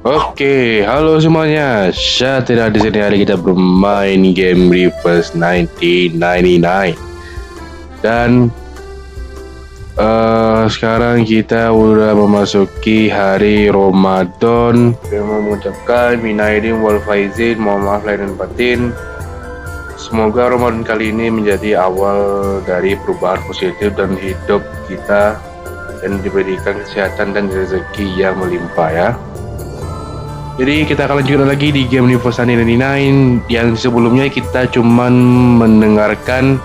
Oke, halo semuanya. Saya di sini hari kita bermain game Reverse 1999. Dan sekarang kita udah memasuki hari Ramadan. Saya mau mengucapkan Minna Aidin wal Faizin, mohon maaf lahir dan batin. Semoga Ramadan kali ini menjadi awal dari perubahan positif dan hidup kita dan diberikan kesehatan dan rezeki yang melimpah ya. Jadi kita akan lanjutkan lagi di game Universe 99 yang sebelumnya kita cuman mendengarkan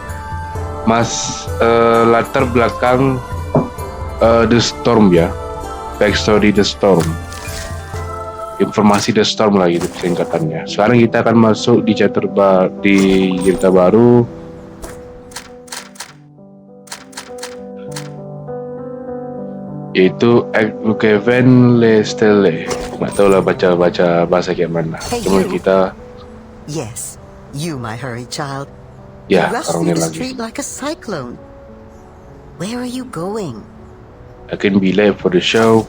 latar belakang The Storm ya, backstory The Storm, informasi The Storm lah gitu singkatannya. Sekarang kita akan masuk di di cerita baru. Yaitu Kevin Lestelle. Nggak tahu lah baca bahasa kayak mana. Cuma kita. Yes, you, my hurried child. Ya, you rushed through orangnya the lagi. street like a cyclone. Where are you going? I can be late for the show.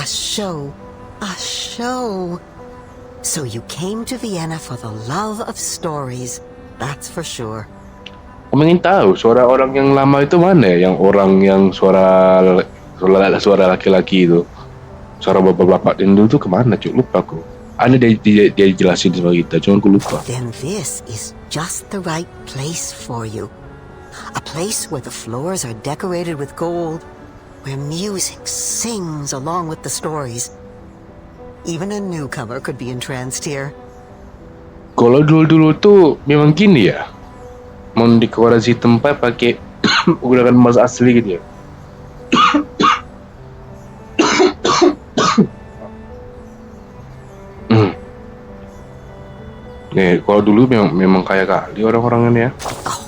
A show. A show. So you came to Vienna for the love of stories. That's for sure. Kamu ingin tahu suara orang yang lama itu mana ya? Yang orang yang suara laki-laki itu, suara bapak-bapak Indo itu kemana cuy? Lupa aku. Ada dia jelasin sama kita, cuma aku lupa. Then this is just the right place for you. A place where the floors are decorated with gold, where music sings along with the stories. Even a newcomer could be entranced here. Kalau dulu tuh memang gini ya. Mendekorasi tempat pakai menggunakan emas asli gitu ya. Nih, kalau dulu memang kaya kali orang-orang ini ya. Oh,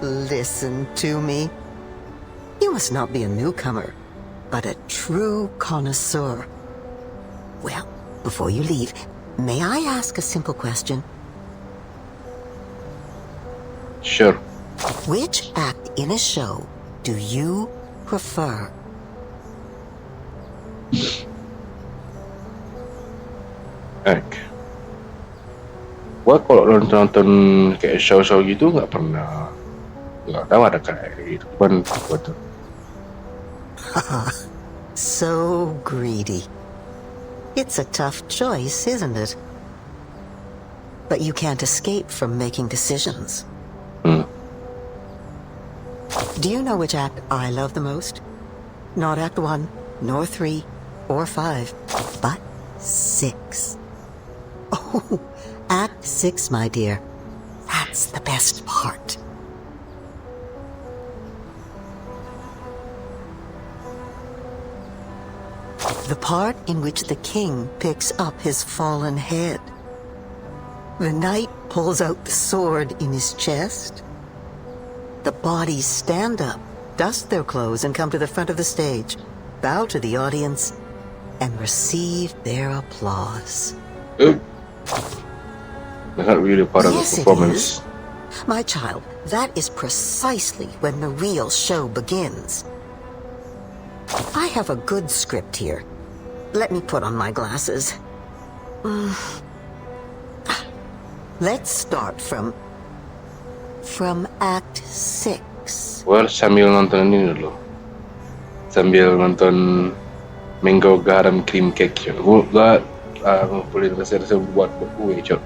listen to me. You must not be a newcomer, but a true connoisseur. Well, before you leave, may I ask a simple question? Sure. Which act in a show do you prefer? Gua kalau nonton kayak show-show gitu nggak tahu ada kayak gitu. Cuman gua tuh. So greedy. It's a tough choice, isn't it? But you can't escape from making decisions. Do you know which act I love the most? Not Act 1, nor 3, or 5, but 6. Oh, Act 6, my dear. That's the best part. The part in which the king picks up his fallen head. The knight pulls out the sword in his chest. The bodies stand up, dust their clothes, and come to the front of the stage, bow to the audience, and receive their applause. Not really part of the performance. It is. My child, that is precisely when the real show begins. I have a good script here. Let me put on my glasses. Let's start from Act 6. Well, sambil nonton ini dulu. Sambil nonton Mango Garam Cream Cake. Gua ngumpulin resep buat kue, cok.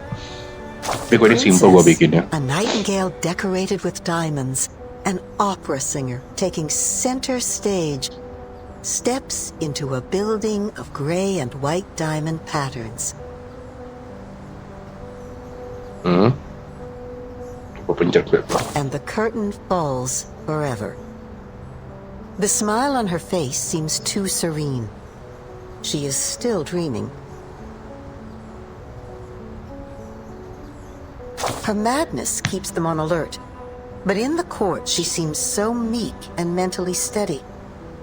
Tapi kue ini simple gua bikinnya. A nightingale decorated with diamonds, an opera singer taking center stage, steps into a building of gray and white diamond patterns. And the curtain falls forever. The smile on her face seems too serene. She is still dreaming. Her madness keeps them on alert. But in the court, she seems so meek and mentally steady,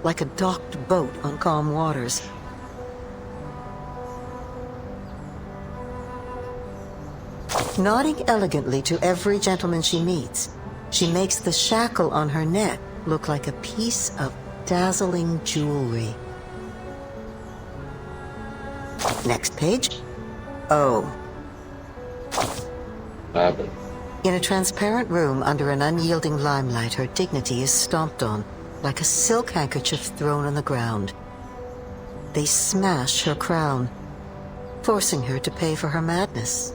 like a docked boat on calm waters. Nodding elegantly to every gentleman she meets, she makes the shackle on her neck look like a piece of dazzling jewelry. Next page. O. Apa? In a transparent room under an unyielding limelight, her dignity is stomped on, like a silk handkerchief thrown on the ground. They smash her crown, forcing her to pay for her madness.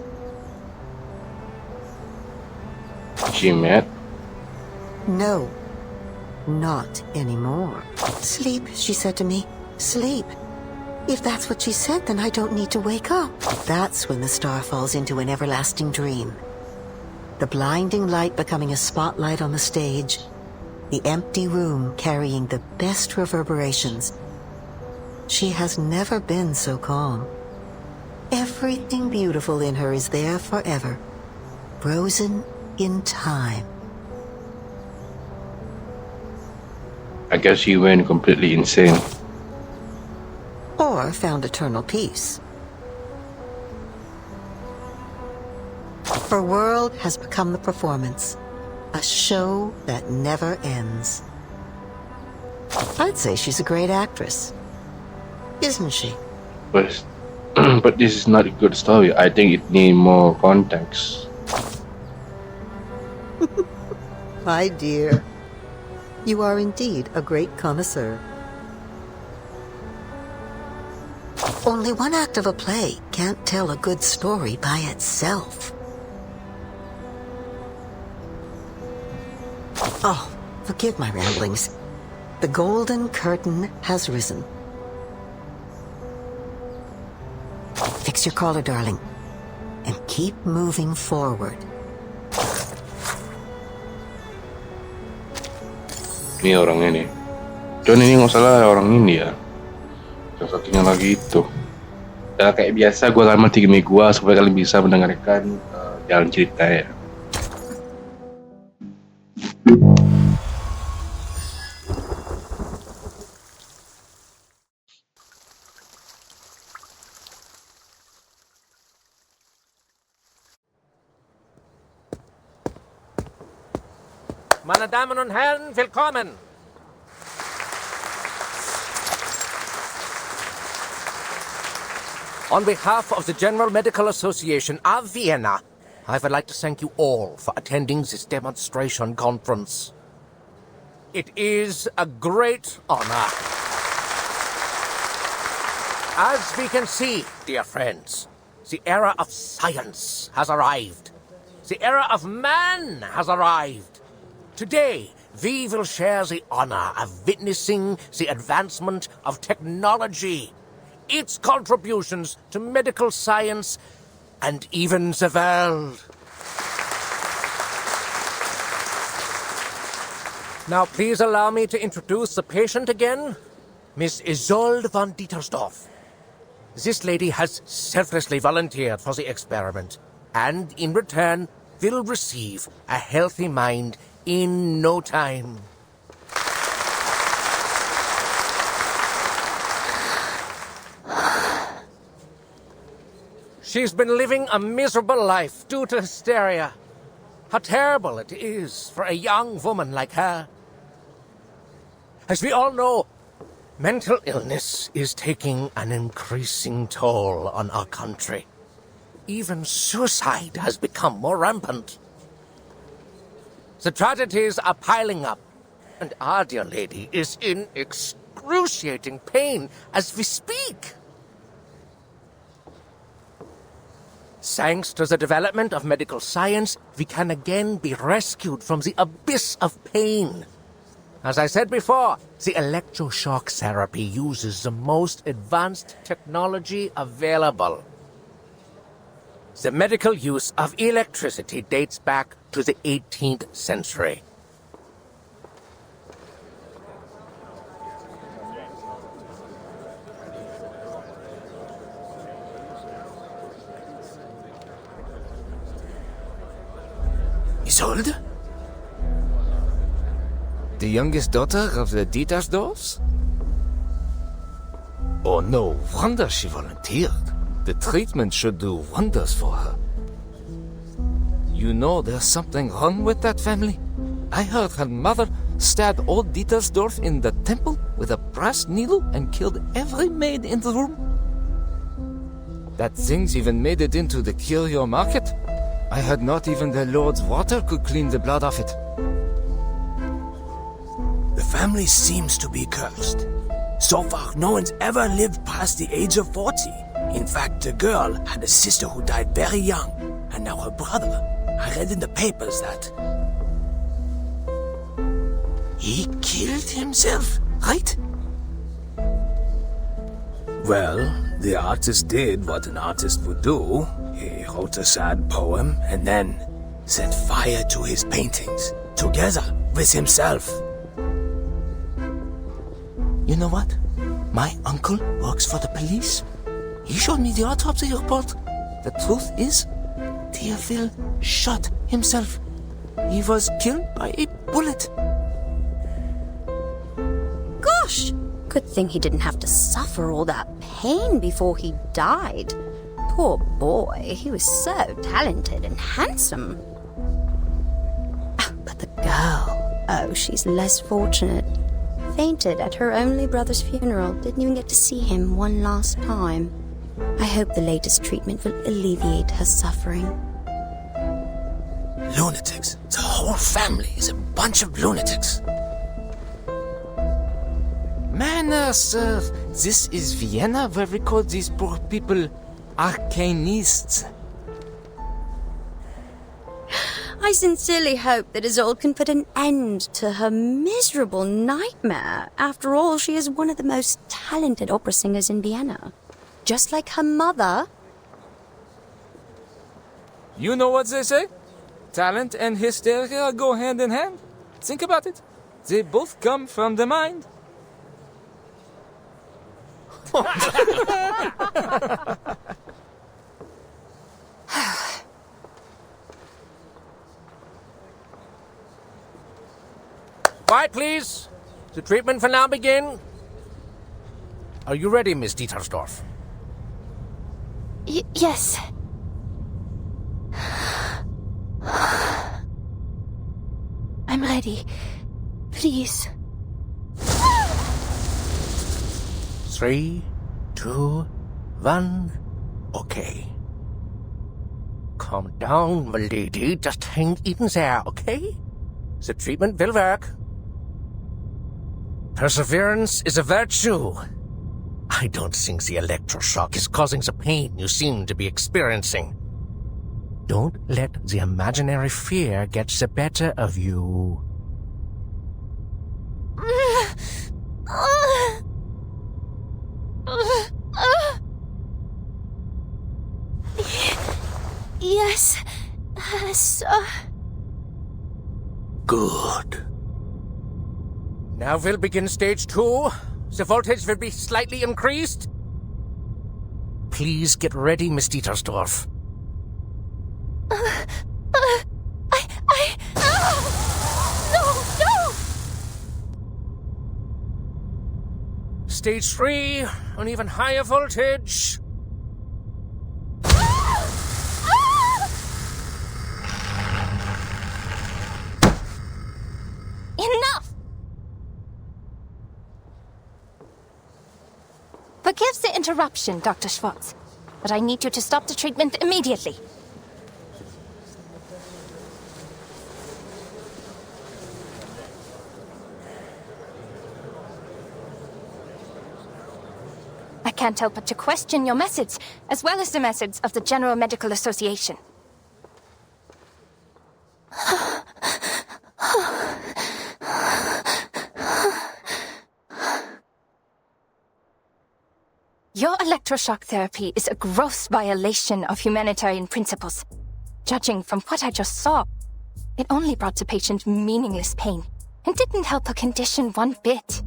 She mad? No, not anymore. Sleep, she said to me. Sleep. If that's what she said, then I don't need to wake up. That's when the star falls into an everlasting dream. The blinding light becoming a spotlight on the stage, the empty room carrying the best reverberations. She has never been so calm. Everything beautiful in her is there forever, frozen in time. I guess she went completely insane. Or found eternal peace. Her world has become the performance, a show that never ends. I'd say she's a great actress, isn't she? But, but this is not a good story. I think it needs more context. My dear, you are indeed a great connoisseur. Only one act of a play can't tell a good story by itself. Oh, forgive my ramblings. The golden curtain has risen. Fix your collar, darling, and keep moving forward. Ini orang ini. Cuman ini nggak salah orang ini ya. Yang satunya lagi itu. Ya, kayak biasa gue akan mati game gue supaya kalian bisa mendengarkan jalan cerita ya. Meine Damen und Herren, willkommen! On behalf of the General Medical Association of Vienna, I would like to thank you all for attending this demonstration conference. It is a great honor. As we can see, dear friends, the era of science has arrived. The era of man has arrived. Today, we will share the honor of witnessing the advancement of technology, its contributions to medical science, and even the world. Now, please allow me to introduce the patient again, Miss Isolde von Dietersdorf. This lady has selflessly volunteered for the experiment, and in return will receive a healthy mind in no time. She's been living a miserable life due to hysteria. How terrible it is for a young woman like her. As we all know, mental illness is taking an increasing toll on our country. Even suicide has become more rampant. The tragedies are piling up, and our dear lady is in excruciating pain as we speak. Thanks to the development of medical science, we can again be rescued from the abyss of pain. As I said before, the electroshock therapy uses the most advanced technology available. The medical use of electricity dates back to the 18th century. Isolde? The youngest daughter of the Dietersdorfs? Oh, no wonder she volunteered. The treatment should do wonders for her. You know there's something wrong with that family? I heard her mother stabbed old Dietersdorf in the temple with a brass needle and killed every maid in the room. That thing's even made it into the curio market. I heard not even the Lord's water could clean the blood off it. The family seems to be cursed. So far, no one's ever lived past the age of 40. In fact, the girl had a sister who died very young, and now her brother. I read in the papers that he killed himself, right? Well, the artist did what an artist would do. He wrote a sad poem and then set fire to his paintings, together with himself. You know what? My uncle works for the police. He showed me the autopsy report. The truth is, Theophil shot himself. He was killed by a bullet. Gosh! Good thing he didn't have to suffer all that pain before he died. Poor boy, he was so talented and handsome. But the girl, oh, she's less fortunate. Fainted at her only brother's funeral, didn't even get to see him one last time. I hope the latest treatment will alleviate her suffering. Lunatics. The whole family is a bunch of lunatics. Manner, sir. This is Vienna where we call these poor people arcanists. I sincerely hope that Isolde can put an end to her miserable nightmare. After all, she is one of the most talented opera singers in Vienna. Just like her mother. You know what they say? Talent and hysteria go hand in hand. Think about it. They both come from the mind. Quiet, please. The treatment will now begin. Are you ready, Miss Dietersdorf? Yes. I'm ready. Please. 3, 2, 1. Okay. Calm down, my lady. Just hang in there, okay? The treatment will work. Perseverance is a virtue. I don't think the electroshock is causing the pain you seem to be experiencing. Don't let the imaginary fear get the better of you. Yes, sir. Good. Now we'll begin stage 2. The voltage will be slightly increased. Please get ready, Miss Dietersdorf. No! Stage 3, an even higher voltage. Enough! Forgive the interruption, Dr. Schwartz, but I need you to stop the treatment immediately. I can't help but to question your methods, as well as the methods of the General Medical Association. Your electroshock therapy is a gross violation of humanitarian principles. Judging from what I just saw, it only brought the patient meaningless pain and didn't help her condition one bit.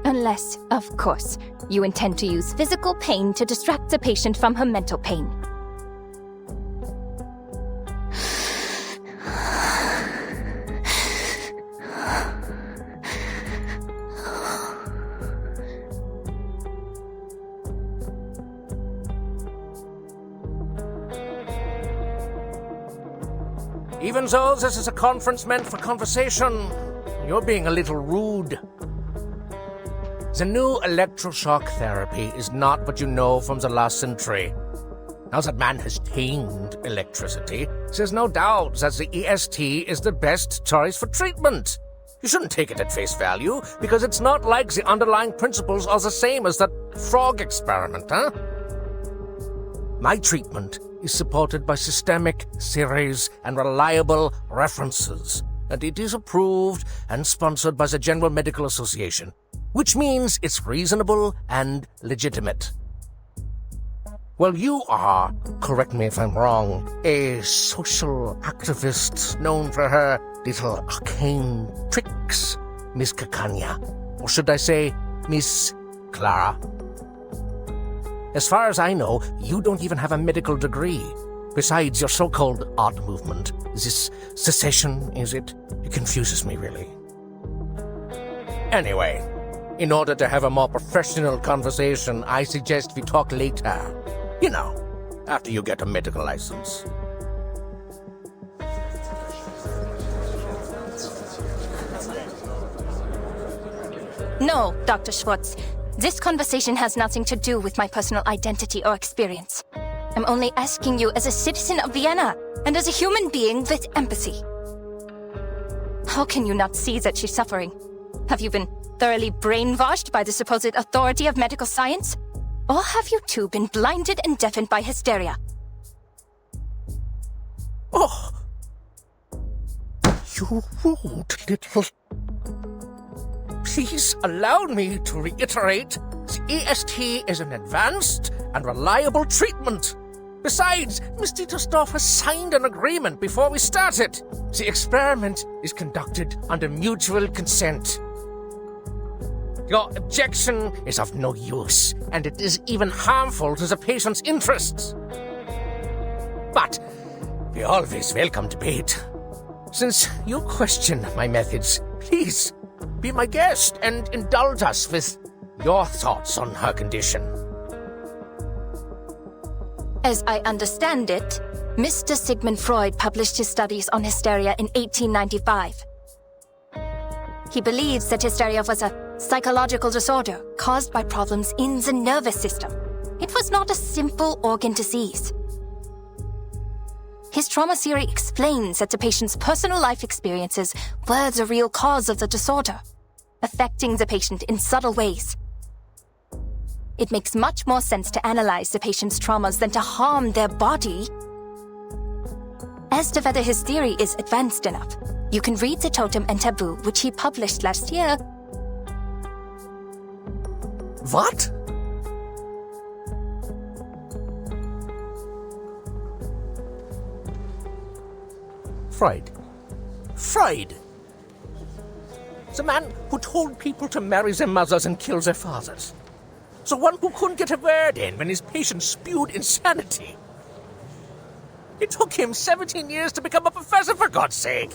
Unless, of course, you intend to use physical pain to distract the patient from her mental pain. Even though this is a conference meant for conversation, you're being a little rude. The new electroshock therapy is not what you know from the last century. Now that man has tamed electricity, there's no doubt that the EST is the best choice for treatment. You shouldn't take it at face value, because it's not like the underlying principles are the same as that frog experiment, huh? My treatment is supported by systemic theories and reliable references, and it is approved and sponsored by the General Medical Association, which means it's reasonable and legitimate. Well, you are, correct me if I'm wrong, a social activist known for her little arcane tricks, Miss Cacania. Or should I say, Miss Clara? As far as I know, you don't even have a medical degree. Besides your so-called art movement. This secession, is it? It confuses me, really. Anyway, in order to have a more professional conversation, I suggest we talk later. You know, after you get a medical license. No, Dr. Schwartz. This conversation has nothing to do with my personal identity or experience. I'm only asking you as a citizen of Vienna and as a human being with empathy. How can you not see that she's suffering? Have you been thoroughly brainwashed by the supposed authority of medical science? Or have you two been blinded and deafened by hysteria? Oh! You rude little... Please allow me to reiterate, the EST is an advanced and reliable treatment. Besides, Miss Dietersdorf has signed an agreement before we started. The experiment is conducted under mutual consent. Your objection is of no use, and it is even harmful to the patient's interests. But we always welcome debate. Since you question my methods, please be my guest and indulge us with your thoughts on her condition. As I understand it, Mr. Sigmund Freud published his studies on hysteria in 1895. He believes that hysteria was a psychological disorder caused by problems in the nervous system. It was not a simple organ disease. His trauma theory explains that the patient's personal life experiences were the real cause of the disorder, affecting the patient in subtle ways. It makes much more sense to analyze the patient's traumas than to harm their body. As to whether his theory is advanced enough, you can read The Totem and Taboo, which he published last year. What? Freud. Freud! The man who told people to marry their mothers and kill their fathers. The one who couldn't get a word in when his patients spewed insanity. It took him 17 years to become a professor, for God's sake.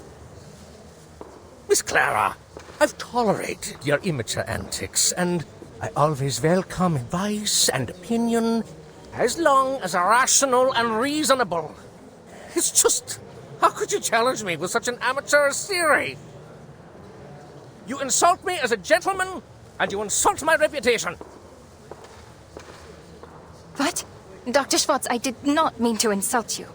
Miss Clara, I've tolerated your immature antics, and I always welcome advice and opinion, as long as rational and reasonable. It's just, how could you challenge me with such an amateur theory? You insult me as a gentleman, and you insult my reputation. What? Dr. Schwartz, I did not mean to insult you.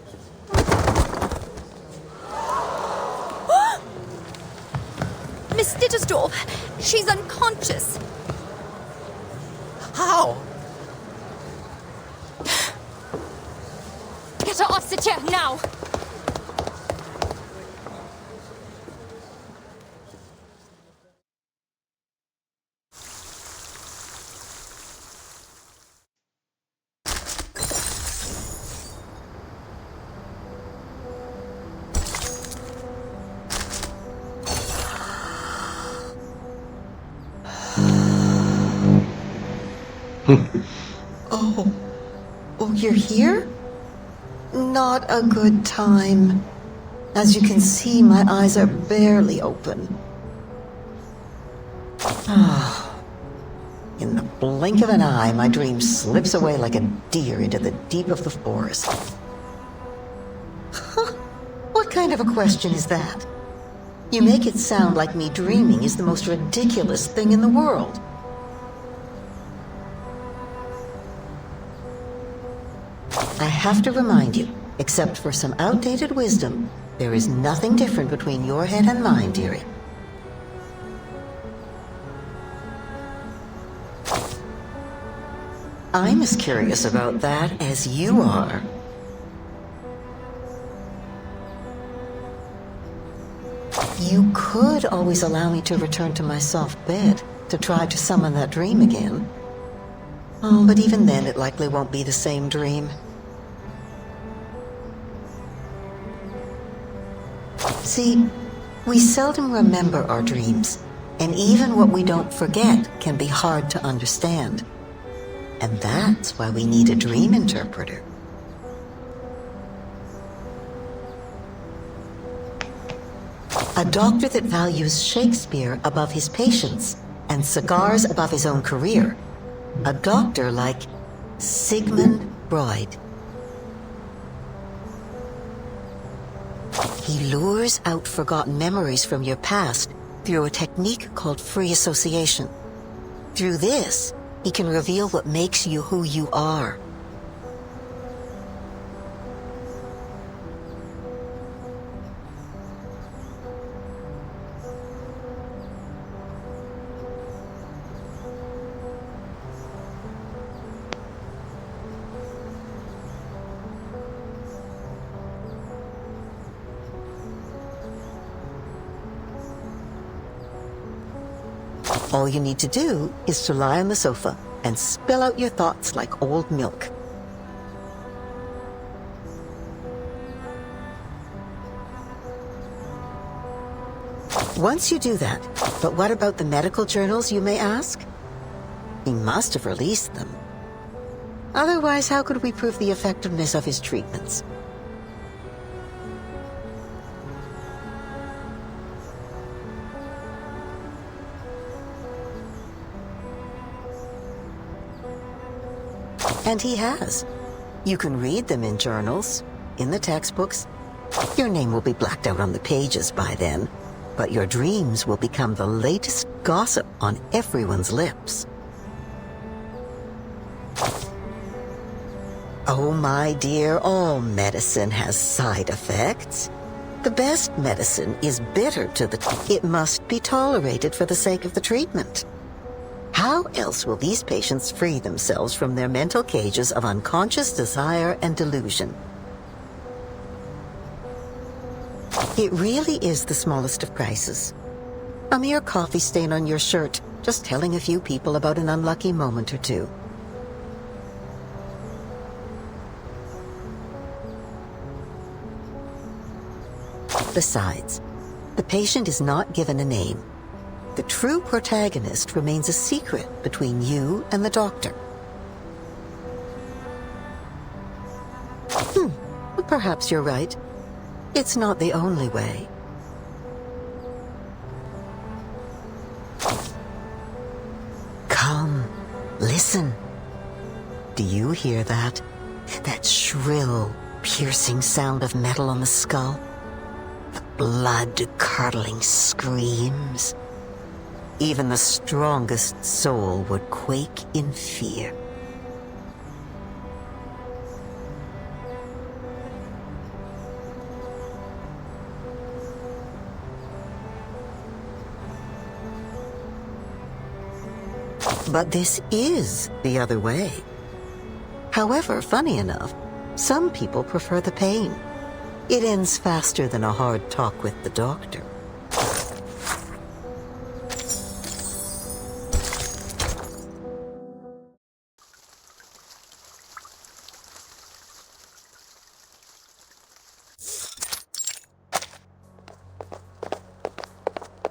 Miss Dittersdorf, she's unconscious. How? Get her off the chair now! Oh, you're here? Not a good time. As you can see, my eyes are barely open. In the blink of an eye, my dream slips away like a deer into the deep of the forest. What kind of a question is that? You make it sound like me dreaming is the most ridiculous thing in the world. I have to remind you, except for some outdated wisdom, there is nothing different between your head and mine, dearie. I'm as curious about that as you are. You could always allow me to return to my soft bed to try to summon that dream again. Oh, but even then it likely won't be the same dream. See, we seldom remember our dreams, and even what we don't forget can be hard to understand. And that's why we need a dream interpreter. A doctor that values Shakespeare above his patients and cigars above his own career. A doctor like Sigmund Freud. He lures out forgotten memories from your past through a technique called free association. Through this, he can reveal what makes you who you are. All you need to do is to lie on the sofa and spill out your thoughts like old milk. Once you do that, but what about the medical journals, you may ask? He must have released them. Otherwise, how could we prove the effectiveness of his treatments? And he has. You can read them in journals, in the textbooks. Your name will be blacked out on the pages by then, but your dreams will become the latest gossip on everyone's lips. Oh, my dear, all medicine has side effects. The best medicine is bitter to the... It must be tolerated for the sake of the treatment. How else will these patients free themselves from their mental cages of unconscious desire and delusion? It really is the smallest of prices. A mere coffee stain on your shirt, just telling a few people about an unlucky moment or two. Besides, the patient is not given a name. The true protagonist remains a secret between you and the doctor. Perhaps you're right. It's not the only way. Come, listen. Do you hear that? That shrill, piercing sound of metal on the skull? The blood-curdling screams. Even the strongest soul would quake in fear. But this is the other way. However, funny enough, some people prefer the pain. It ends faster than a hard talk with the doctor.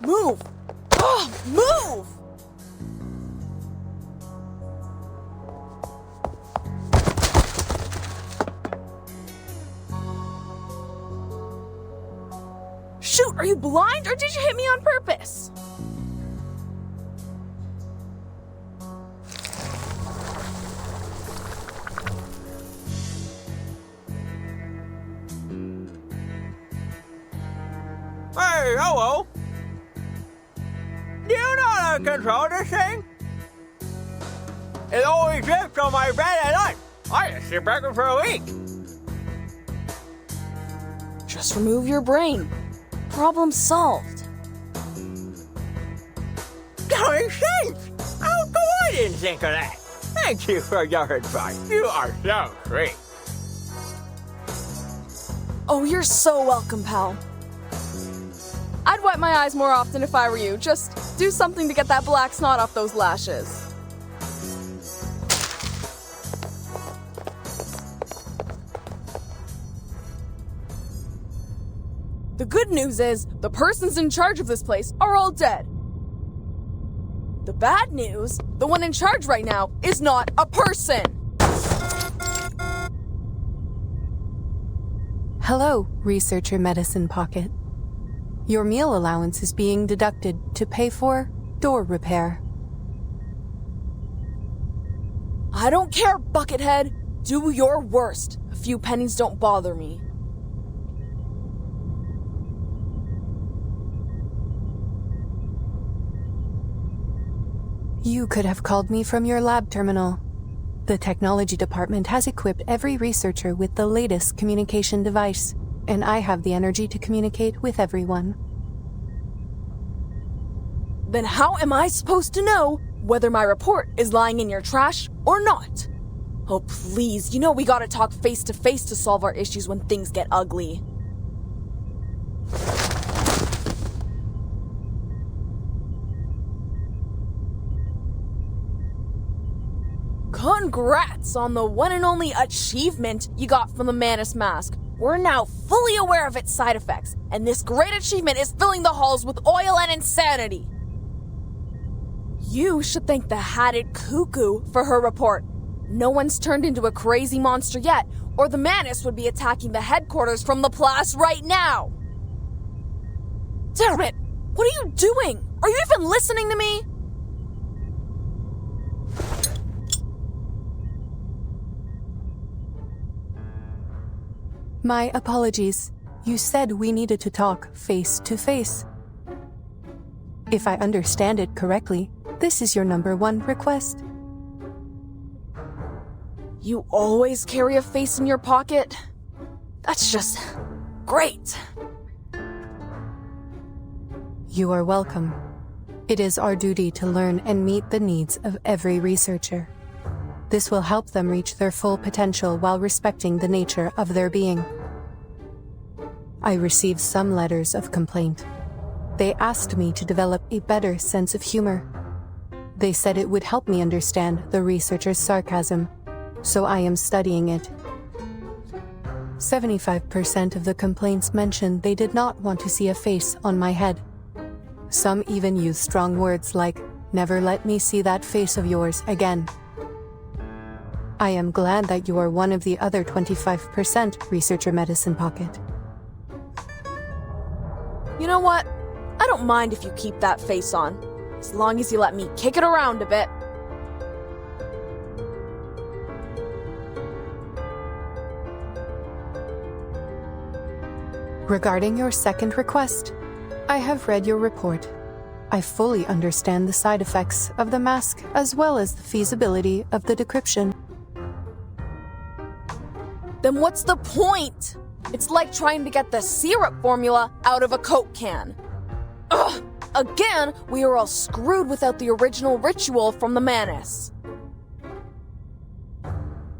Move! Oh, move! Shoot, are you blind or did you hit me on purpose? Hey, hello! Do you know how to control this thing? It always drips on my bed at night. I just sit back for a week. Just remove your brain. Problem solved. Darn sense! How come I didn't think of that? Thank you for your advice. You are so sweet. Oh, you're so welcome, pal. I'd wipe my eyes more often if I were you. Just do something to get that black snot off those lashes. The good news is, the persons in charge of this place are all dead. The bad news, the one in charge right now is not a person! Hello, Researcher Medicine Pocket. Your meal allowance is being deducted to pay for door repair. I don't care, Buckethead. Do your worst. A few pennies don't bother me. You could have called me from your lab terminal. The technology department has equipped every researcher with the latest communication device, and I have the energy to communicate with everyone. Then how am I supposed to know whether my report is lying in your trash or not? Oh, please, you know we gotta talk face to face to solve our issues when things get ugly. Congrats on the one and only achievement you got from the Manus mask. We're now fully aware of its side effects, and this great achievement is filling the halls with oil and insanity. You should thank the Hatted Cuckoo for her report. No one's turned into a crazy monster yet, or the Manus would be attacking the headquarters from the Place right now. Damn it! What are you doing? Are you even listening to me? My apologies. You said we needed to talk face to face. If I understand it correctly, this is your #1 request. You always carry a face in your pocket? That's just great. You are welcome. It is our duty to learn and meet the needs of every researcher. This will help them reach their full potential while respecting the nature of their being. I received some letters of complaint. They asked me to develop a better sense of humor. They said it would help me understand the researcher's sarcasm, so I am studying it. 75% of the complaints mentioned they did not want to see a face on my head. Some even used strong words like, "Never let me see that face of yours again." I am glad that you are one of the other 25% Researcher Medicine Pocket. You know what? I don't mind if you keep that face on, as long as you let me kick it around a bit. Regarding your second request, I have read your report. I fully understand the side effects of the mask as well as the feasibility of the decryption. Then what's the point? It's like trying to get the syrup formula out of a Coke can. Ugh! Again, we are all screwed without the original ritual from the Manus.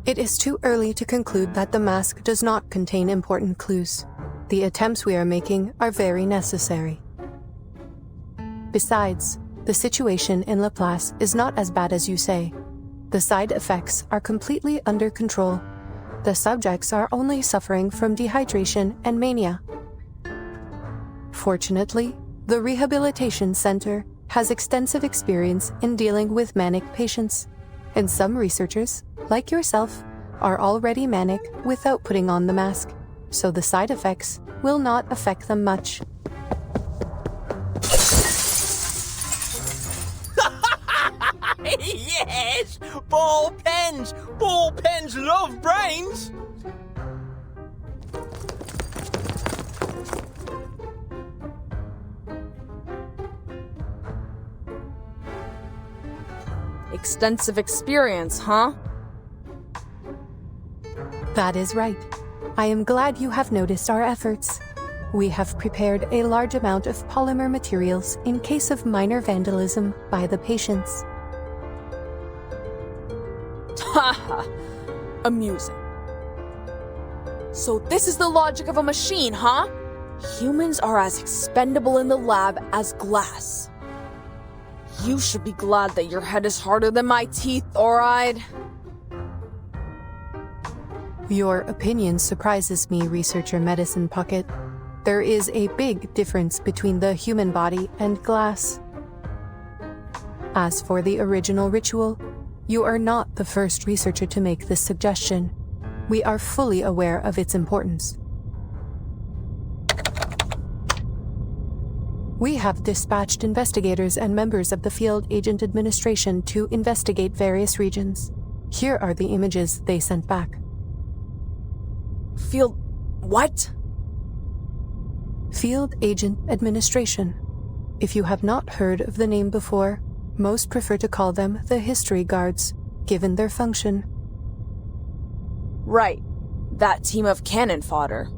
It is too early to conclude that the mask does not contain important clues. The attempts we are making are very necessary. Besides, the situation in Laplace is not as bad as you say. The side effects are completely under control. The subjects are only suffering from dehydration and mania. Fortunately, the Rehabilitation Center has extensive experience in dealing with manic patients, and some researchers, like yourself, are already manic without putting on the mask, so the side effects will not affect them much. Yes! Ball pens! Ball pens love brains! Extensive experience, huh? That is right. I am glad you have noticed our efforts. We have prepared a large amount of polymer materials in case of minor vandalism by the patients. Haha. Amusing. So this is the logic of a machine, huh? Humans are as expendable in the lab as glass. You should be glad that your head is harder than my teeth, alright? Your opinion surprises me, Researcher Medicine Pocket. There is a big difference between the human body and glass. As for the original ritual, you are not the first researcher to make this suggestion. We are fully aware of its importance. We have dispatched investigators and members of the Field Agent Administration to investigate various regions. Here are the images they sent back. Field... what? Field Agent Administration. If you have not heard of the name before, most prefer to call them the History Guards, given their function. Right. That team of cannon fodder.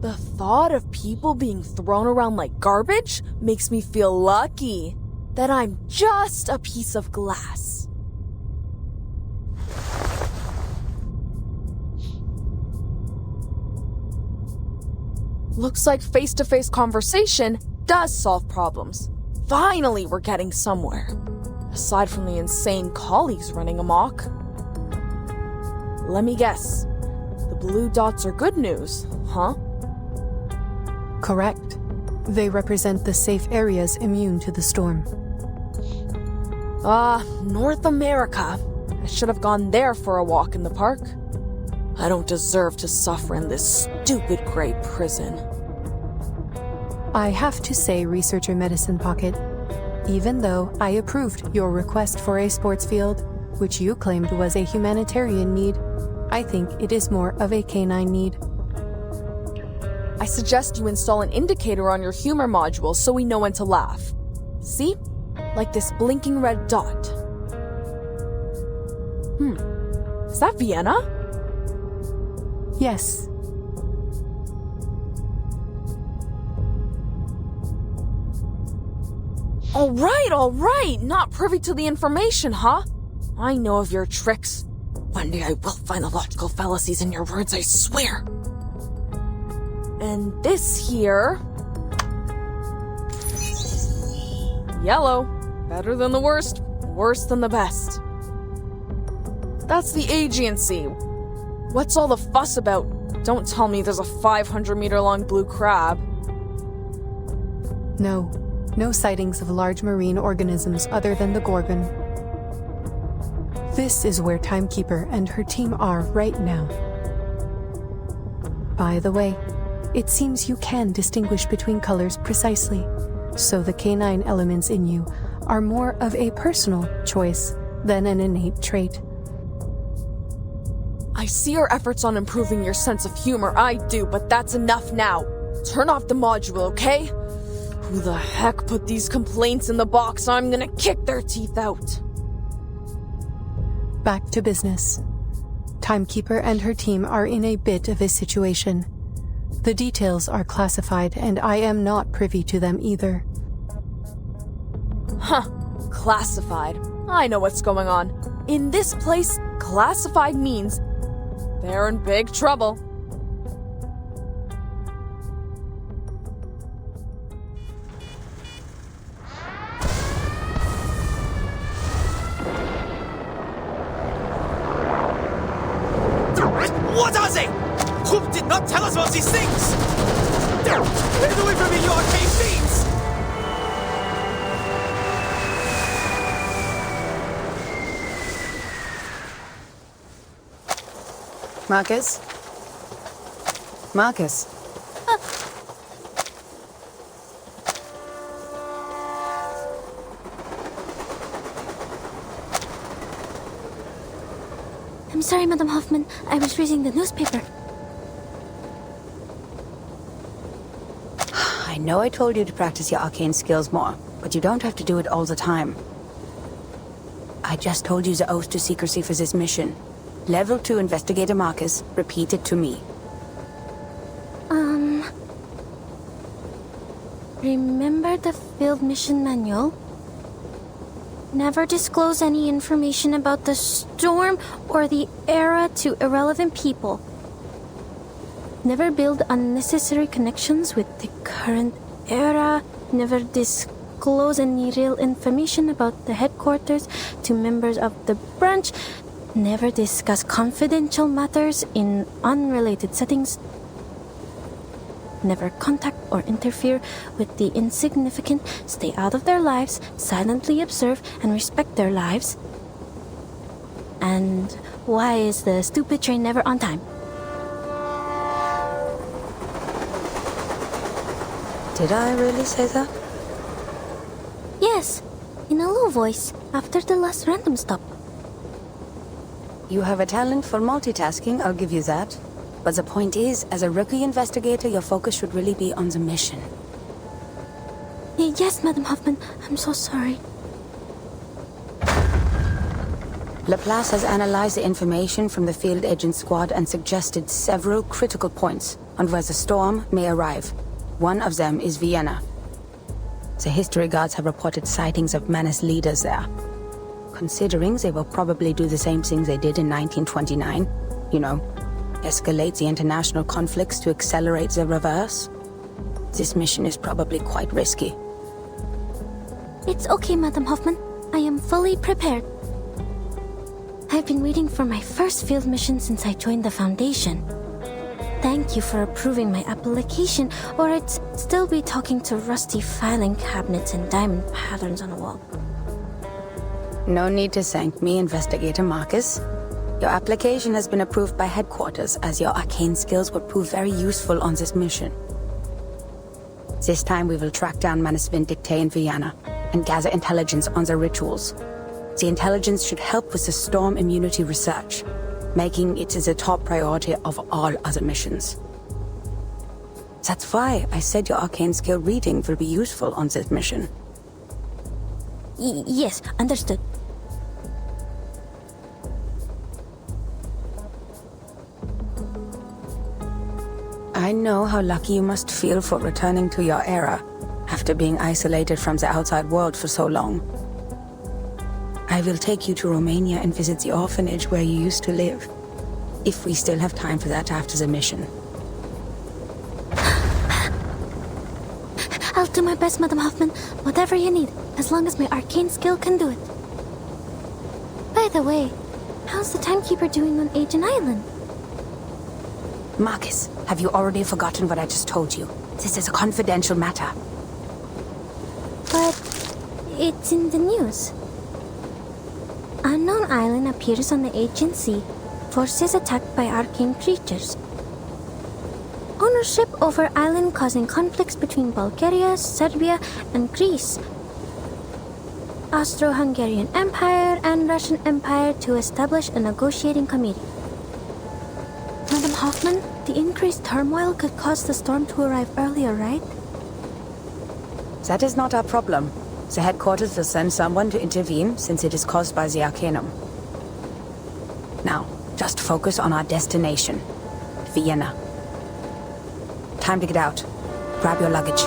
The thought of people being thrown around like garbage makes me feel lucky that I'm just a piece of glass. Looks like face-to-face conversation does solve problems. Finally, we're getting somewhere. Aside from the insane colleagues running amok. Let me guess. The blue dots are good news, huh? Correct. They represent the safe areas immune to the storm. North America. I should have gone there for a walk in the park. I don't deserve to suffer in this stupid gray prison. I have to say, Researcher Medicine Pocket, even though I approved your request for a sports field, which you claimed was a humanitarian need, I think it is more of a canine need. I suggest you install an indicator on your humor module so we know when to laugh. See? Like this blinking red dot. Is that Vienna? Yes. All right! Not privy to the information, huh? I know of your tricks. One day I will find the logical fallacies in your words, I swear. And this here... yellow. Better than the worst, worse than the best. That's the agency. What's all the fuss about? Don't tell me there's a 500-meter-long blue crab. No sightings of large marine organisms other than the Gorgon. This is where Timekeeper and her team are right now. By the way, it seems you can distinguish between colors precisely, so the canine elements in you are more of a personal choice than an innate trait. I see your efforts on improving your sense of humor, I do, but that's enough now. Turn off the module, okay? Who the heck put these complaints in the box? I'm gonna kick their teeth out. Back to business. Timekeeper and her team are in a bit of a situation. The details are classified, and I am not privy to them either. Huh. Classified. I know what's going on. In this place, classified means they're in big trouble. What are they? Hoop did not tell us about these things! Get away from me, you arcane fiends! Marcus? Marcus? I'm sorry, Madam Hoffman. I was reading the newspaper. I know I told you to practice your arcane skills more, but you don't have to do it all the time. I just told you the oath to secrecy for this mission. Level 2 Investigator Marcus, repeat it to me. Remember the field mission manual? Never disclose any information about the storm or the era to irrelevant people. Never build unnecessary connections with the current era. Never disclose any real information about the headquarters to members of the branch. Never discuss confidential matters in unrelated settings. Never contact or interfere with the insignificant. Stay out of their lives, silently observe and respect their lives. And why is the stupid train never on time? Did I really say that? Yes, in a low voice, after the last random stop. You have a talent for multitasking, I'll give you that. But the point is, as a rookie investigator, your focus should really be on the mission. Yes, Madam Hoffman, I'm so sorry. Laplace has analyzed the information from the field agent squad and suggested several critical points on where the storm may arrive. One of them is Vienna. The history guards have reported sightings of menace leaders there. Considering they will probably do the same things they did in 1929, you know, escalate the international conflicts to accelerate the reverse, this mission is probably quite risky. It's okay, Madam Hoffman. I am fully prepared. I've been waiting for my first field mission since I joined the Foundation. Thank you for approving my application, or I'd still be talking to rusty filing cabinets and diamond patterns on the wall. No need to thank me, Investigator Marcus. Your application has been approved by headquarters, as your arcane skills would prove very useful on this mission. This time we will track down Manus Vindictae in Vienna and gather intelligence on their rituals. The intelligence should help with the storm immunity research, making it the top priority of all other missions. That's why I said your arcane skill reading will be useful on this mission. Yes, understood. I know how lucky you must feel for returning to your era, after being isolated from the outside world for so long. I will take you to Romania and visit the orphanage where you used to live, if we still have time for that after the mission. I'll do my best, Madam Hoffman. Whatever you need, as long as my arcane skill can do it. By the way, how's the timekeeper doing on Aegean Island? Marcus, have you already forgotten what I just told you? This is a confidential matter. But it's in the news. Unknown island appears on the Aegean Sea. Forces attacked by arcane creatures. Ownership over island causing conflicts between Bulgaria, Serbia, and Greece. Austro-Hungarian Empire and Russian Empire to establish a negotiating committee. Madam Hoffman, the increased turmoil could cause the storm to arrive earlier, right? That is not our problem. The headquarters will send someone to intervene since it is caused by the Arcanum. Now, just focus on our destination, Vienna. Time to get out. Grab your luggage.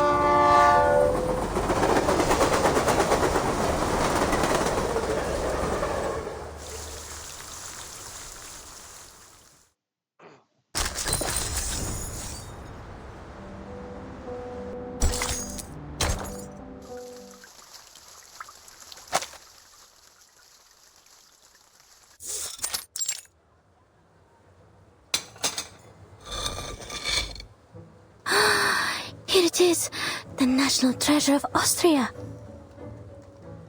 Here it is, the national treasure of Austria.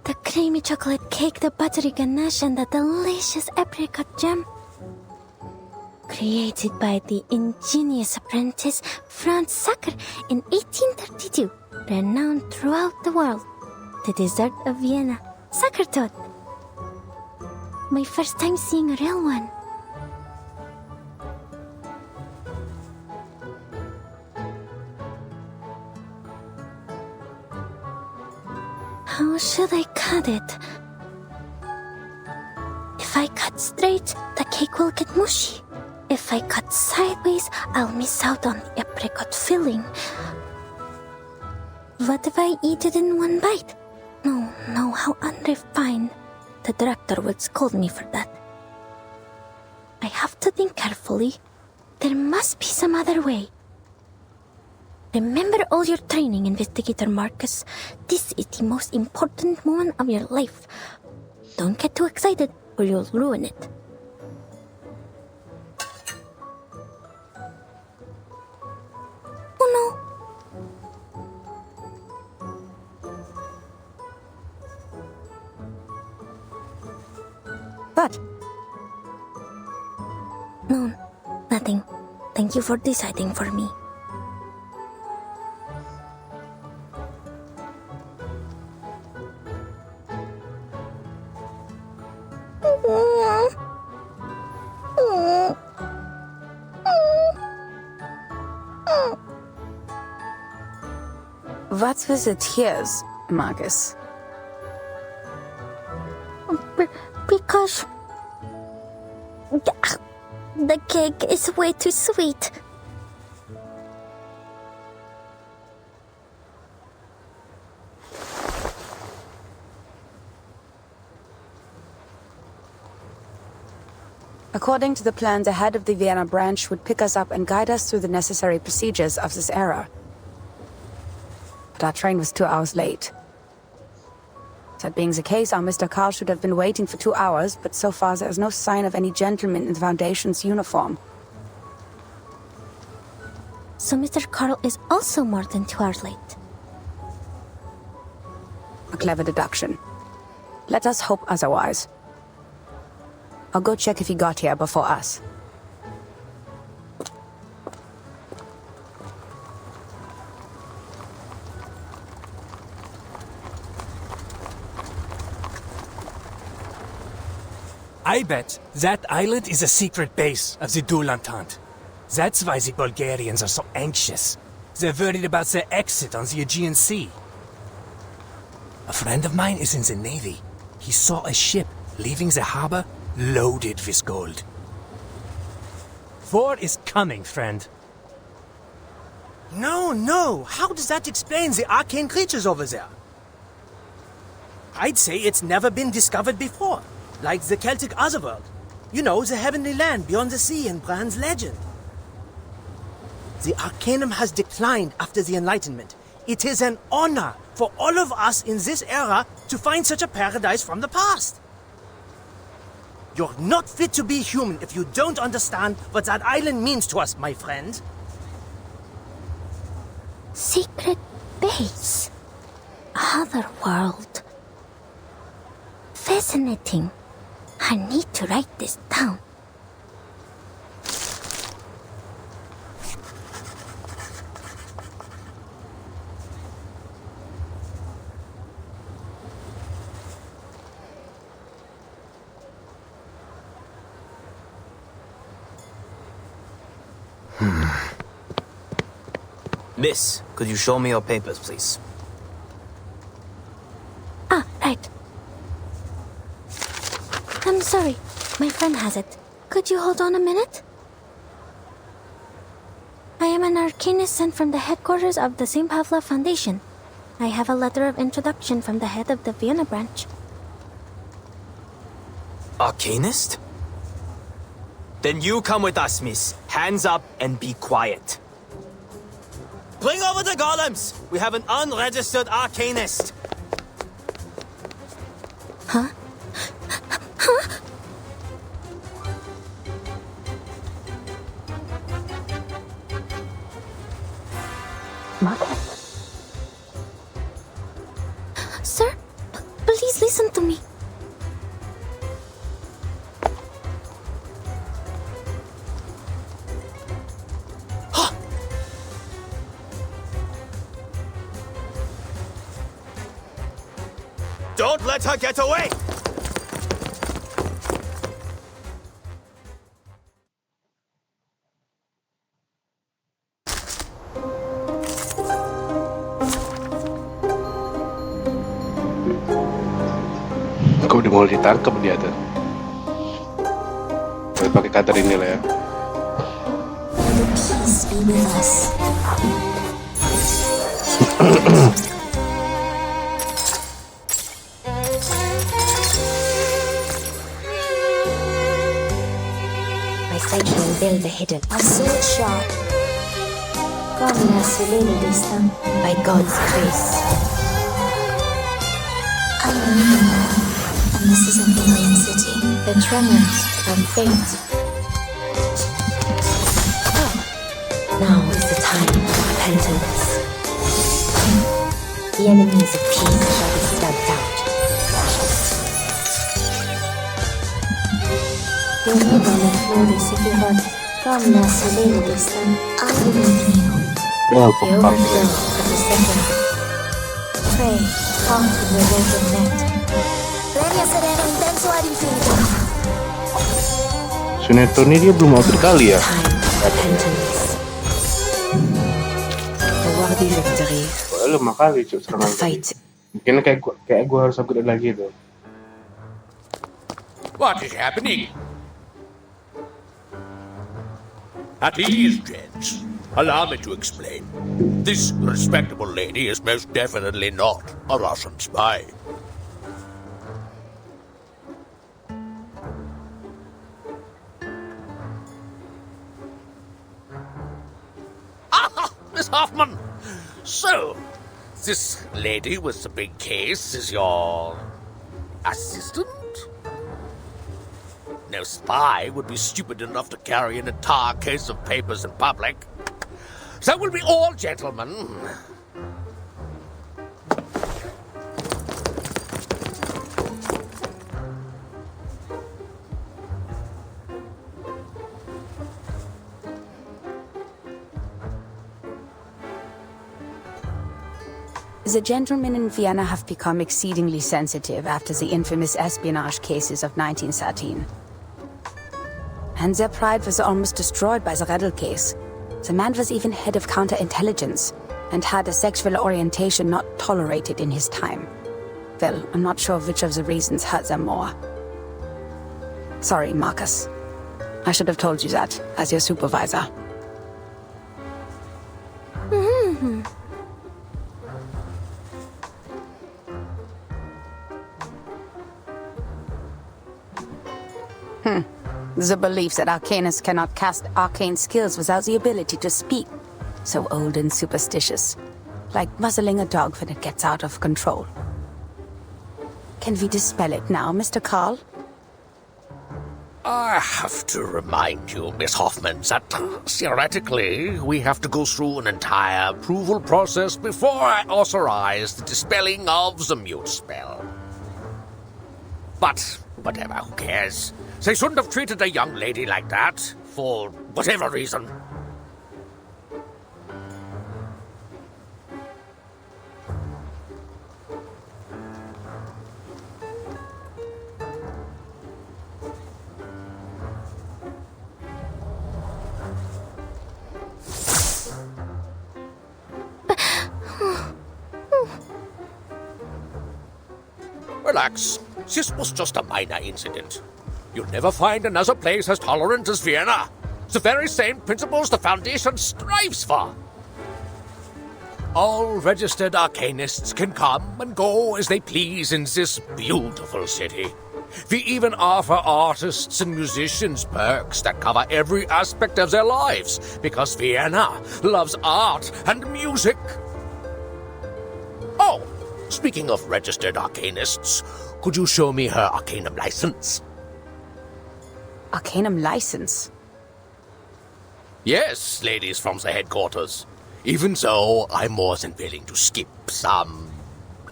The creamy chocolate cake, the buttery ganache, and the delicious apricot jam. Created by the ingenious apprentice Franz Sacker in 1832, renowned throughout the world. The dessert of Vienna, Sackertot. My first time seeing a real one. How should I cut it? If If I cut straight, the cake will get mushy. If I cut sideways, I'll miss out on the apricot filling. What if I eat it in one bite? No, how unrefined. The director would scold me for that. I have to think carefully. There must be some other way. Remember all your training, Investigator Marcus. This is the most important moment of your life. Don't get too excited or you'll ruin it. Oh no. What? No, nothing. Thank you for deciding for me. What's with the tears, Marcus? Because the cake is way too sweet. According to the plan, the head of the Vienna branch would pick us up and guide us through the necessary procedures of this era. But our train was 2 hours late. That being the case, our Mr. Carl should have been waiting for 2 hours, but so far there is no sign of any gentleman in the Foundation's uniform. So Mr. Carl is also more than 2 hours late. A clever deduction. Let us hope otherwise. I'll go check if he got here before us. I bet that island is a secret base of the Dual Entente. That's why the Bulgarians are so anxious. They're worried about their exit on the Aegean Sea. A friend of mine is in the Navy. He saw a ship leaving the harbor loaded with gold. War is coming, friend. No. How does that explain the arcane creatures over there? I'd say it's never been discovered before. Like the Celtic Otherworld. You know, the heavenly land beyond the sea in Bran's legend. The Arcanum has declined after the Enlightenment. It is an honor for all of us in this era to find such a paradise from the past. You're not fit to be human if you don't understand what that island means to us, my friend. Secret base. Other world. Fascinating. I need to write this down. Miss, could you show me your papers, please? Ah, right. I'm sorry. My friend has it. Could you hold on a minute? I am an arcanist sent from the headquarters of the St. Pavlov Foundation. I have a letter of introduction from the head of the Vienna branch. Arcanist? Then you come with us, miss. Hands up and be quiet. Bring over the golems! We have an unregistered arcanist! Huh? Marcus? Sir, please listen to me. Don't let her get away! Kok udah mulai ditangkap dia tuh? pakai cutter ini lah ya. The peace be with us. My sanctuary build the hidden. A sword sharp. By God's grace. I know. And this is an alien city. The tremors from fate. Now is the time of repentance. The enemies of peace shall be stamped out. I believe in you. The overthrow of the second. Pray, heart of the woven net. Plenia serena intenso ad infinitum. Sunetto ini dia belum upgrade kali ya. A worthy victory. Lemah kali cuy serangan tadi. Mungkin kayak gua harus upgrade lagi tuh. What is happening? At ease, gents. Allow me to explain. This respectable lady is most definitely not a Russian spy. Ah, Miss Hoffman! So, this lady with the big case is your assistant? No spy would be stupid enough to carry an entire case of papers in public. So will be all gentlemen. The gentlemen in Vienna have become exceedingly sensitive after the infamous espionage cases of 1913. And their pride was almost destroyed by the Redl case. The man was even head of counterintelligence and had a sexual orientation not tolerated in his time. Well, I'm not sure which of the reasons hurt them more. Sorry, Marcus. I should have told you that, as your supervisor. The belief that arcanists cannot cast arcane skills without the ability to speak. So old and superstitious. Like muzzling a dog when it gets out of control. Can we dispel it now, Mr. Carl? I have to remind you, Miss Hoffman, that theoretically we have to go through an entire approval process before I authorize the dispelling of the mute spell. But whatever, who cares? They shouldn't have treated a young lady like that, for whatever reason. Relax. This was just a minor incident. You'll never find another place as tolerant as Vienna. The very same principles the Foundation strives for. All registered arcanists can come and go as they please in this beautiful city. We even offer artists and musicians perks that cover every aspect of their lives, because Vienna loves art and music. Oh, speaking of registered arcanists, could you show me her arcanum license? Arcanum license? Yes, ladies from the headquarters. Even so, I'm more than willing to skip some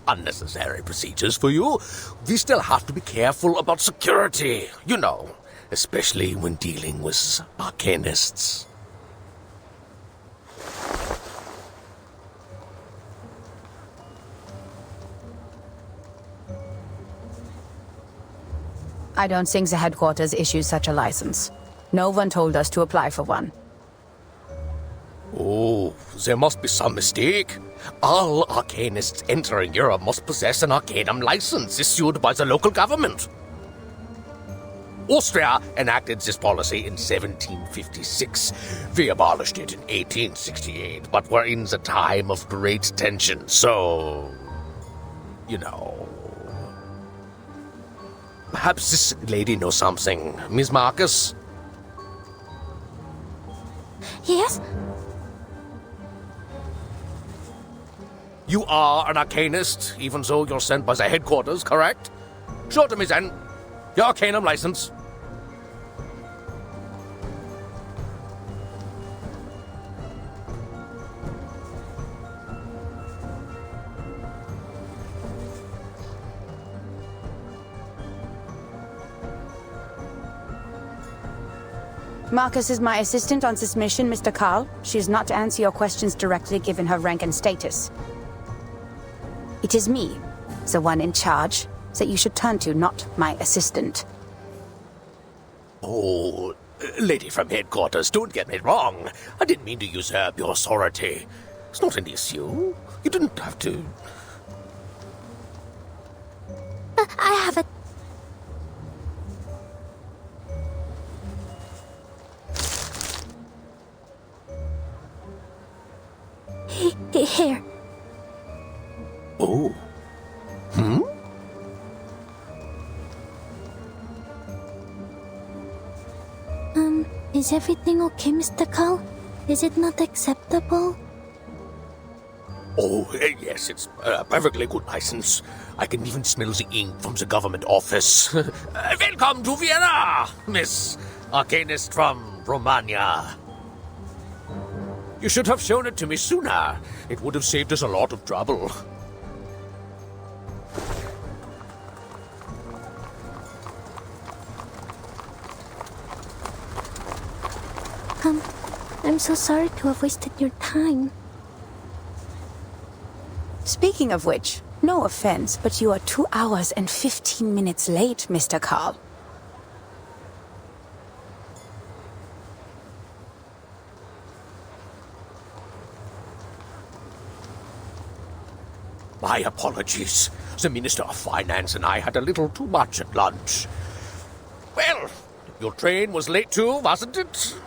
unnecessary procedures for you. We still have to be careful about security, you know, especially when dealing with arcanists. I don't think the headquarters issues such a license. No one told us to apply for one. Oh, there must be some mistake. All arcanists entering Europe must possess an arcanum license issued by the local government. Austria enacted this policy in 1756. We abolished it in 1868, but we're in the time of great tension, so... you know... Perhaps this lady knows something. Miss Marcus? Yes? You are an arcanist, even though you're sent by the headquarters, correct? Show to me then. Your arcanum license. Marcus is my assistant on this mission, Mr. Carl. She is not to answer your questions directly given her rank and status. It is me, the one in charge, that you should turn to, not my assistant. Oh, lady from headquarters, don't get me wrong. I didn't mean to usurp your authority. It's not an issue. You didn't have to. I have a... Here. Oh. Hmm? Is everything okay, Mr. Carl? Is it not acceptable? Oh, yes, it's a perfectly good license. I can even smell the ink from the government office. Welcome to Vienna, Miss Arcanist from Romania. You should have shown it to me sooner. It would have saved us a lot of trouble. I'm so sorry to have wasted your time. Speaking of which, no offense, but you are 2 hours and 15 minutes late, Mr. Carl. My apologies. The Minister of Finance and I had a little too much at lunch. Well, your train was late too, wasn't it?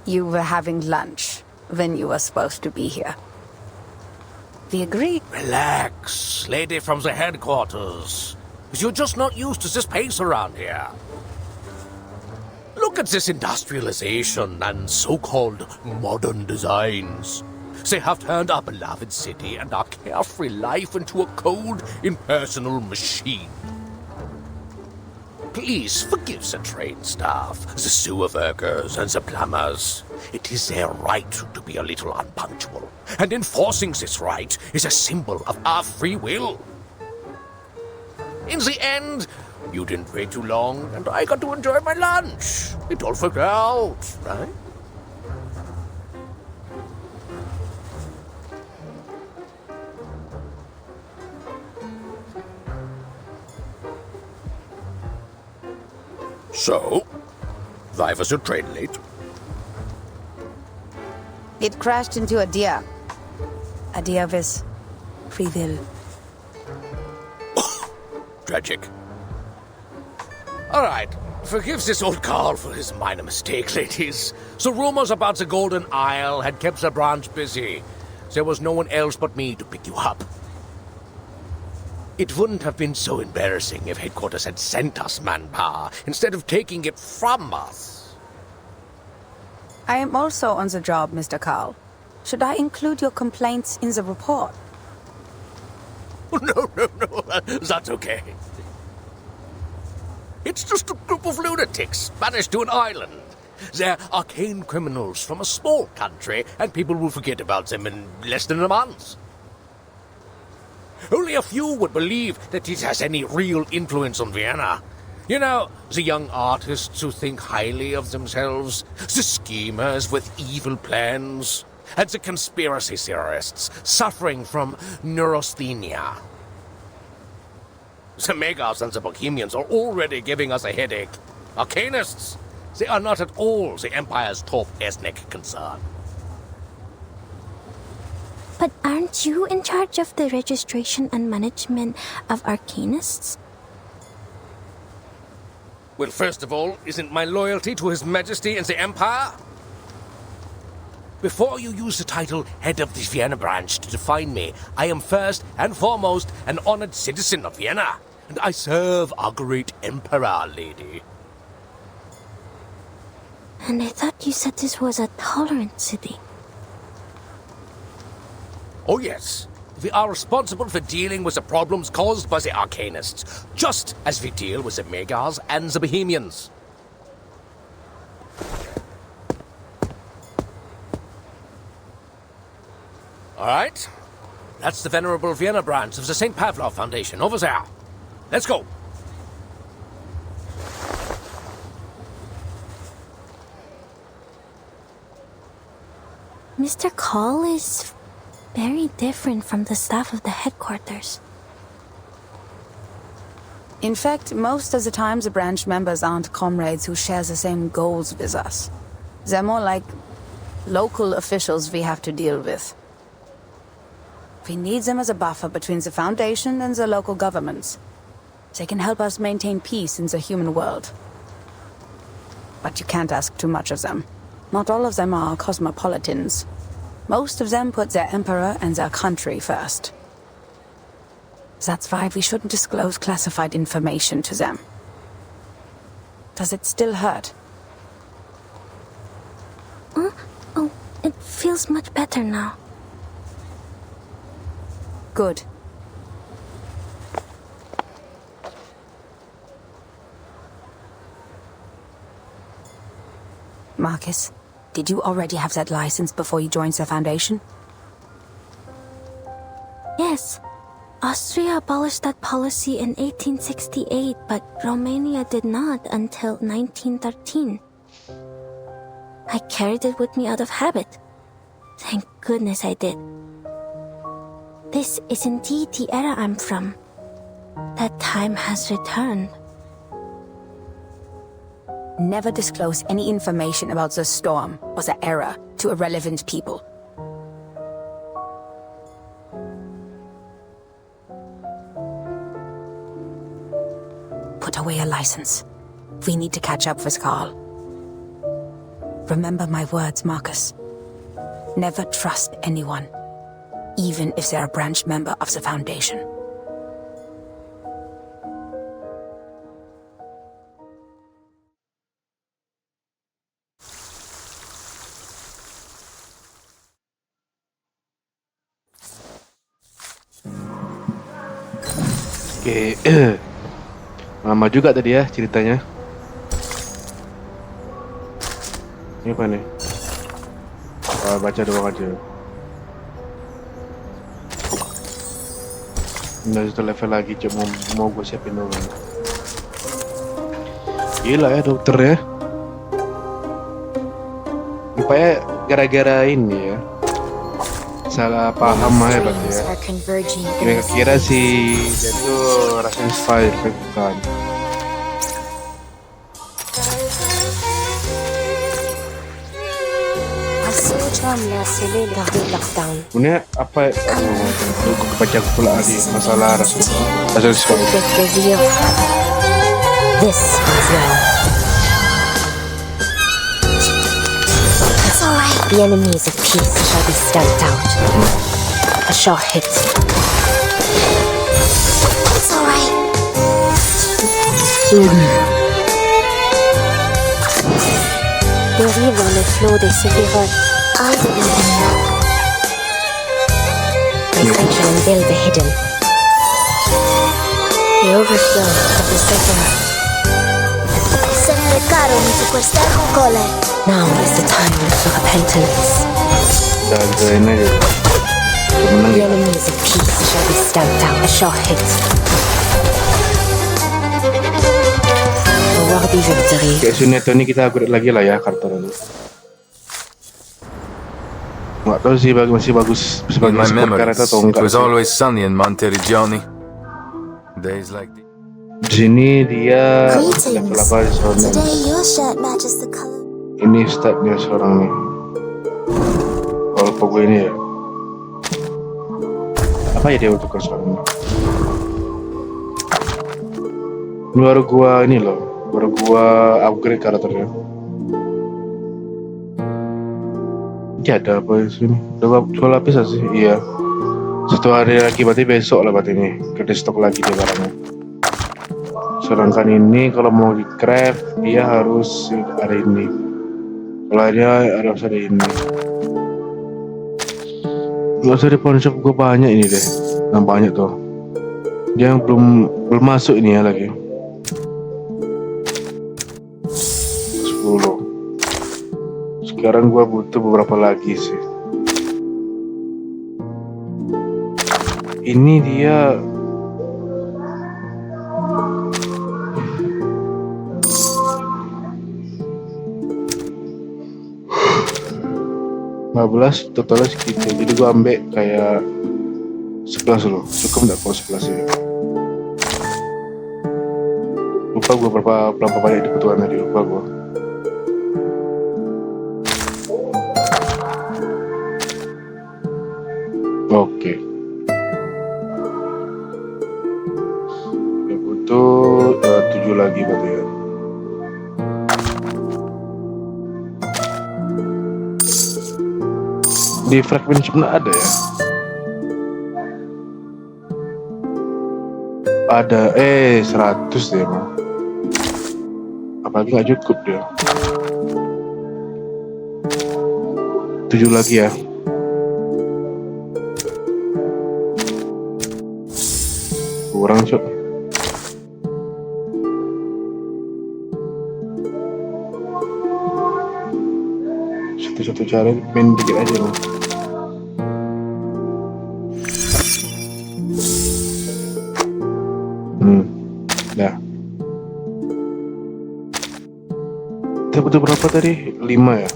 You were having lunch when you were supposed to be here. We agree. Relax, lady from the headquarters. You're just not used to this pace around here. Look at this industrialization and so-called modern designs. They have turned our beloved city and our carefree life into a cold, impersonal machine. Please forgive the train staff, the sewer workers, and the plumbers. It is their right to be a little unpunctual, and enforcing this right is a symbol of our free will. In the end, you didn't wait too long, and I got to enjoy my lunch. It all worked out, right? So, why was your train late? It crashed into a deer. A deer with free will. Tragic. All right, forgive this old Carl for his minor mistake, ladies. The rumors about the Golden Isle had kept the branch busy. There was no one else but me to pick you up. It wouldn't have been so embarrassing if headquarters had sent us manpower instead of taking it from us. I am also on the job, Mr. Carl. Should I include your complaints in the report? No, that's okay. It's just a group of lunatics banished to an island. They're arcane criminals from a small country, and people will forget about them in less than a month. Only a few would believe that it has any real influence on Vienna. You know, the young artists who think highly of themselves, the schemers with evil plans, and the conspiracy theorists suffering from neurasthenia. The Megars and the Bohemians are already giving us a headache. Arcanists, they are not at all the Empire's top ethnic concern. But aren't you in charge of the registration and management of arcanists? Well, first of all, isn't my loyalty to His Majesty and the Empire? Before you use the title Head of the Vienna Branch to define me, I am first and foremost an honored citizen of Vienna, and I serve our great Emperor, lady. And I thought you said this was a tolerant city. Oh yes, we are responsible for dealing with the problems caused by the Arcanists, just as we deal with the Megars and the Bohemians. Alright, that's the Venerable Vienna branch of the St. Pavlov Foundation, over there. Let's go. Mr. Call is very different from the staff of the headquarters. In fact, most of the time the branch members aren't comrades who share the same goals with us. They're more like local officials we have to deal with. We need them as a buffer between the Foundation and the local governments. They can help us maintain peace in the human world. But you can't ask too much of them. Not all of them are cosmopolitans. Most of them put their emperor and their country first. That's why we shouldn't disclose classified information to them. Does it still hurt? Oh, it feels much better now. Good. Marcus, did you already have that license before you joined the Foundation? Yes. Austria abolished that policy in 1868, but Romania did not until 1913. I carried it with me out of habit. Thank goodness I did. This is indeed the era I'm from. That time has returned. Never disclose any information about the storm or the era to irrelevant people. Put away a license. We need to catch up with Carl. Remember my words, Marcus. Never trust anyone, even if they're a branch member of the Foundation. Oke, lama juga tadi ya ceritanya. Ini apa nih? Baca doang aja. Udah satu level lagi, cuma mau gue siapin dulu. Gila ya dokter ya. Rupanya gara-gara ini ya, salah paham aja berarti ya. Kira-kira sih dia tuh rasanya spy, tapi bukan. Sebenarnya apa? Gue kebaca pula di masalah rasa spy. This is now. It's alright. The enemies of peace shall be stamped out. A short hit. It's alright. Dérive dans le flot des séphirotes. I believe in you. Essential and build the hidden. The overflow of the Sephiroth. Now is the time for repentance. The enemies of peace shall be stamped out. A short hit. A worthy victory. Kayak Sunetto ini kita upgrade lagi lah ya karakter ini. Nggak tahu sih masih bagus sebagai support karakter atau enggak. It was always sunny in Monteriggioni. Days like the... Di sini dia level apa di sana? Ini statnya sekarang nih. Kalau pokok ini ya. Apa ya dia untuk sekarang? Ini baru gua ini loh. baru gua upgrade karakternya. Ini ada apa di sini? Udah jual lapis sih? Iya. 1 hari lagi berarti besok lah berarti ini. Kita stok lagi dia barangnya. Sedangkan ini kalau mau di craft dia harus ada ini. Kalau dia harus ada ini. Nggak usah di pawn shop gue banyak ini deh. Banyak tuh. Dia yang belum masuk ini ya lagi. 10. Sekarang gua butuh beberapa lagi sih. Ini dia totalnya segitu. Jadi gua ambil kayak 11 loh. Cukup nggak kalau 11 ya? Lupa gua berapa banyak kebutuhan tadi, lupa gua. Oke. Udah butuh 7 lagi berarti ya. Di fragment sebenarnya ada ya? Ada 100 deh emang. Apalagi nggak cukup dia. 7 lagi ya. Kurang cok. Satu cara main dikit aja loh. Dah. Kita butuh berapa tadi? 5 ya.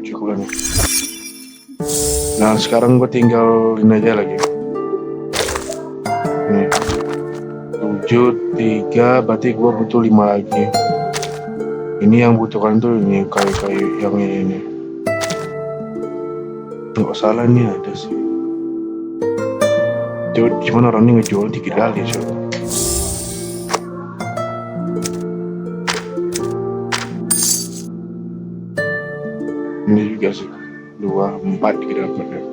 Cukup lah nih. Nah sekarang gue tinggal ini aja lagi. Nih 7, 3, berarti gue butuh 5 lagi. Ini yang butuhkan tuh ini kayu-kayu yang ini. Nggak salah nih ada sih. Cuman orang ini ngejual 3 kali coba. Ini juga sih 2, 4 kita dapat ya.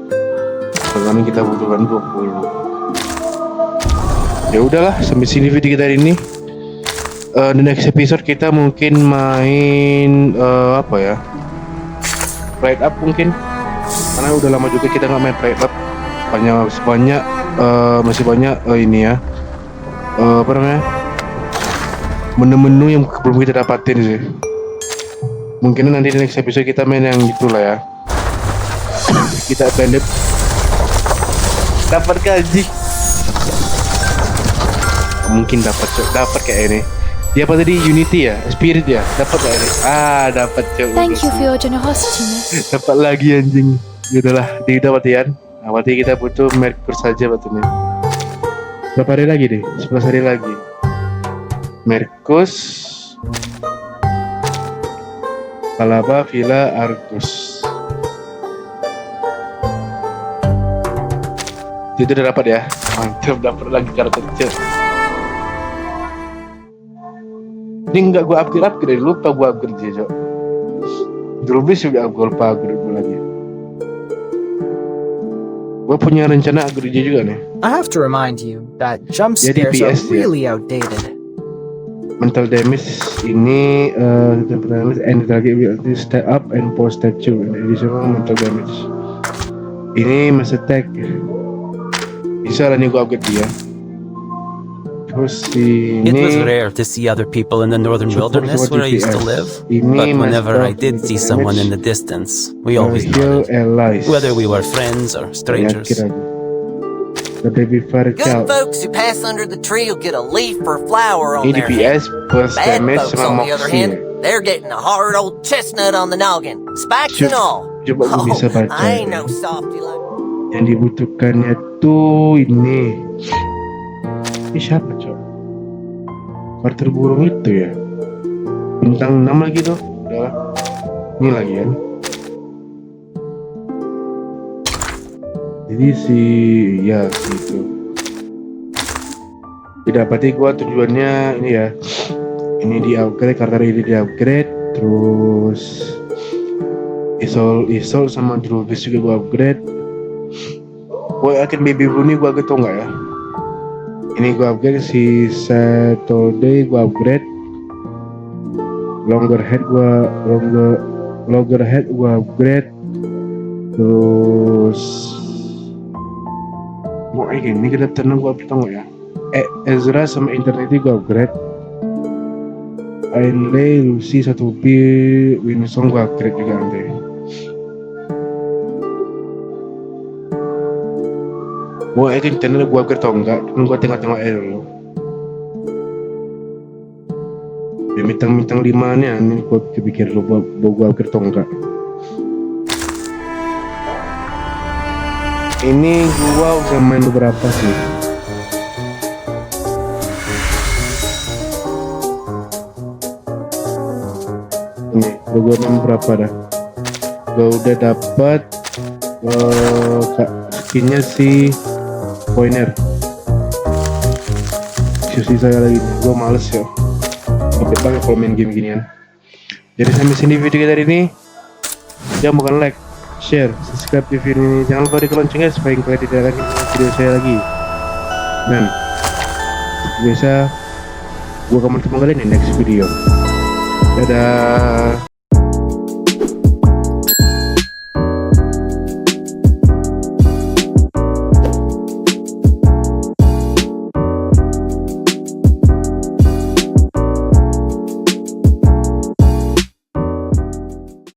Sekarang kita butuhkan 20. Ya udahlah, sampai sini video kita hari ini. The next episode kita mungkin main apa ya? Pride up mungkin. Karena udah lama juga kita nggak main pride up. Masih banyak ini ya. Apa namanya? Menu-menu yang belum kita dapatin sih. Mungkin nanti di next episode kita main yang gitulah ya. Kita bandit dapat gaji. Mungkin dapat kayak ini. Dia apa tadi? Unity ya? Spirit ya? Dapat kayak ini. Dapat coba. Thank you for your generosity, miss. Dapat lagi anjing. Yaudahlah, tidak batian. Nah, berarti kita butuh Merkur saja batunya. Berapa hari lagi deh? 11 hari lagi. Merkus, Palapa, Villa, Argus. Itu udah dapat ya? Mantap, dapat lagi karakter kecil. Ini enggak gua upgrade, lupa gua upgrade aja, Cok. Dulu bisa juga gua lupa upgrade lagi. Gua punya rencana upgrade juga nih. I have to remind you that jump scares are really outdated. Mental damage ini and target will step up and pose statue and additional mental damage. Ini mass attack. Bisa lah nih gua upgrade dia. Terus ini It was rare to see other people in the northern wilderness where I used to live, but whenever I did see someone in the distance, we always nodded, whether we were friends or strangers. Good folks who pass under the tree will get a leaf or flower on their head. Bad folks, on the other hand, they're getting a hard old chestnut on the noggin, spikes and all. Oh, I ain't no softy like. Yang dibutuhkannya tuh ini. Ini siapa, Cok? Karakter burung itu ya. Bintang 6 lagi tuh. Udah. Ini lagi kan. Jadi si itu. didapati gua tujuannya ini ya, ini di upgrade, karakter ini di upgrade, terus isol sama drubis juga gua upgrade. Gua yakin baby bunny gua gitu nggak ya, ini gua upgrade. Si Saturday gua upgrade, longer head gua upgrade, terus gua ini kita tenang gua upgrade nggak ya. Ezra sama Eternity gua upgrade, Ainley, Lucy, 1B, Winsong gua upgrade juga nanti. Gua yakin channel gua upgrade atau enggak, gua tengok-tengok aja dulu. Ya bintang-bintang 5 nya ini gua pikir dulu gua upgrade atau enggak. Ini gua udah main beberapa sih. Ini gua main berapa dah. Gua udah dapat skinnya si Poiner. Susi saya lagi nih, gue males ya. Capek banget kalau main game ginian. Jadi sampai sini video kita hari ini. Jangan lupa like, share, subscribe di video ini. Jangan lupa di loncengnya supaya kalian tidak lagi video saya lagi. Dan biasa gue akan bertemu kalian di next video. Dadah.